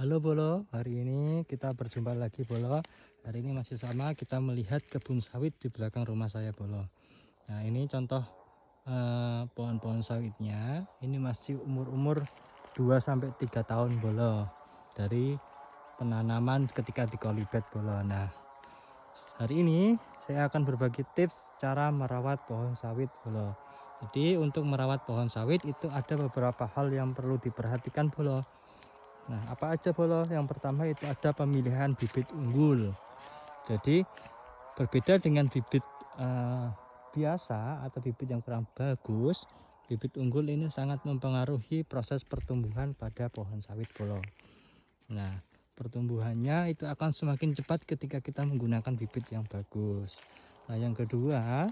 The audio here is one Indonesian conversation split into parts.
Halo Bolo, hari ini kita berjumpa lagi Bolo. Hari ini masih sama kita melihat kebun sawit di belakang rumah saya Bolo. Nah ini contoh pohon-pohon sawitnya. Ini masih umur-umur 2-3 tahun Bolo. Dari penanaman ketika di kolibet Bolo. Nah hari ini saya akan berbagi tips cara merawat pohon sawit Bolo. Jadi untuk merawat pohon sawit itu ada beberapa hal yang perlu diperhatikan Bolo. Nah, apa aja Bolo? Yang pertama itu ada pemilihan bibit unggul. Jadi berbeda dengan bibit biasa atau bibit yang kurang bagus, bibit unggul ini sangat mempengaruhi proses pertumbuhan pada pohon sawit Bolo. Nah, pertumbuhannya itu akan semakin cepat ketika kita menggunakan bibit yang bagus. Nah, yang kedua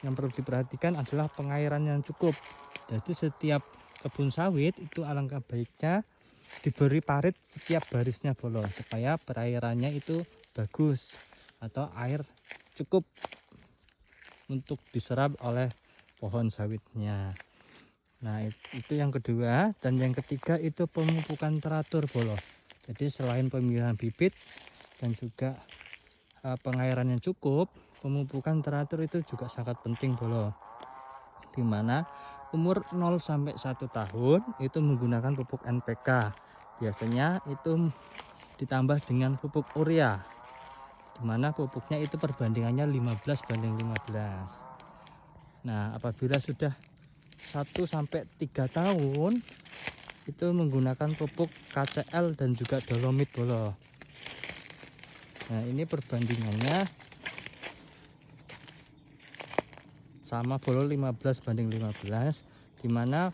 yang perlu diperhatikan adalah pengairan yang cukup. Jadi setiap kebun sawit itu alangkah baiknya diberi parit setiap barisnya Bolo, supaya perairannya itu bagus atau air cukup untuk diserap oleh pohon sawitnya. Nah itu yang kedua. Dan yang ketiga itu pemupukan teratur Bolo. Jadi selain pemilihan bibit dan juga pengairan yang cukup, pemupukan teratur itu juga sangat penting Bolo, dimana umur 0-1 tahun itu menggunakan pupuk NPK. Biasanya itu ditambah dengan pupuk urea, dimana pupuknya itu perbandingannya 15:15. Nah apabila sudah 1-3 tahun itu menggunakan pupuk KCl dan juga dolomit Bolo. Nah ini perbandingannya sama Bolo, 15:15, dimana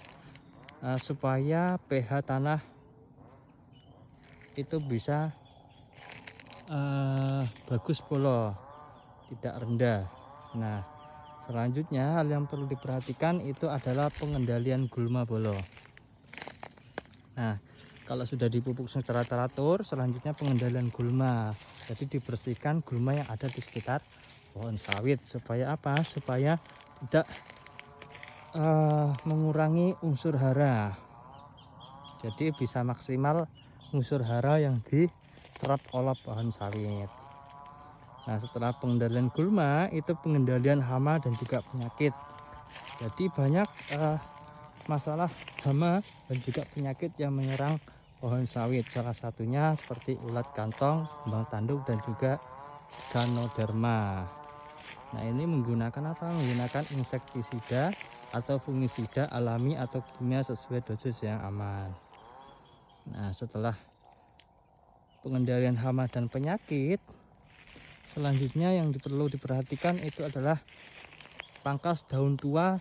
supaya pH tanah itu bisa bagus Bolo, tidak rendah. Nah selanjutnya hal yang perlu diperhatikan itu adalah pengendalian gulma Bolo. Nah kalau sudah dipupuk secara teratur, selanjutnya pengendalian gulma. Jadi dibersihkan gulma yang ada di sekitar pohon sawit, supaya apa? Supaya tidak mengurangi unsur hara. Jadi bisa maksimal unsur hara yang diserap oleh pohon sawit. Nah setelah pengendalian gulma itu pengendalian hama dan juga penyakit. Jadi banyak masalah hama dan juga penyakit yang menyerang pohon sawit. Salah satunya seperti ulat kantong, kembang tanduk, dan juga ganoderma. Nah ini menggunakan apa? Menggunakan insektisida atau fungisida alami atau kimia sesuai dosis yang aman. Nah setelah pengendalian hama dan penyakit, selanjutnya yang perlu diperhatikan itu adalah pangkas daun tua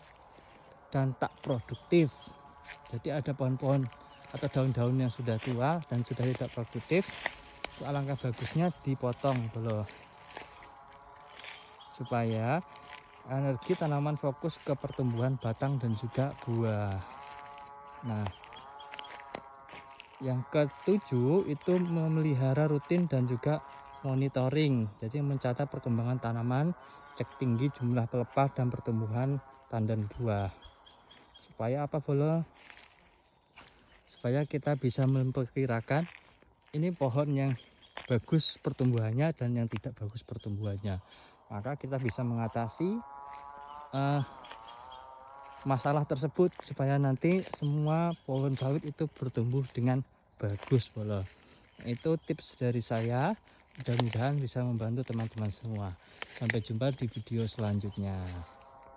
dan tak produktif. Jadi ada pohon-pohon atau daun-daun yang sudah tua dan sudah tidak produktif, itu alangkah bagusnya dipotong dulu, supaya energi tanaman fokus ke pertumbuhan batang dan juga buah. Nah yang ketujuh itu memelihara rutin dan juga monitoring. Jadi mencatat perkembangan tanaman, cek tinggi jumlah pelepah dan pertumbuhan tandan buah. Supaya apa Bolo? Supaya kita bisa memperkirakan ini pohon yang bagus pertumbuhannya dan yang tidak bagus pertumbuhannya. Maka kita bisa mengatasi masalah tersebut supaya nanti semua pohon sawit itu bertumbuh dengan bagus Bolo. Itu tips dari saya, mudah-mudahan bisa membantu teman-teman semua. Sampai jumpa di video selanjutnya.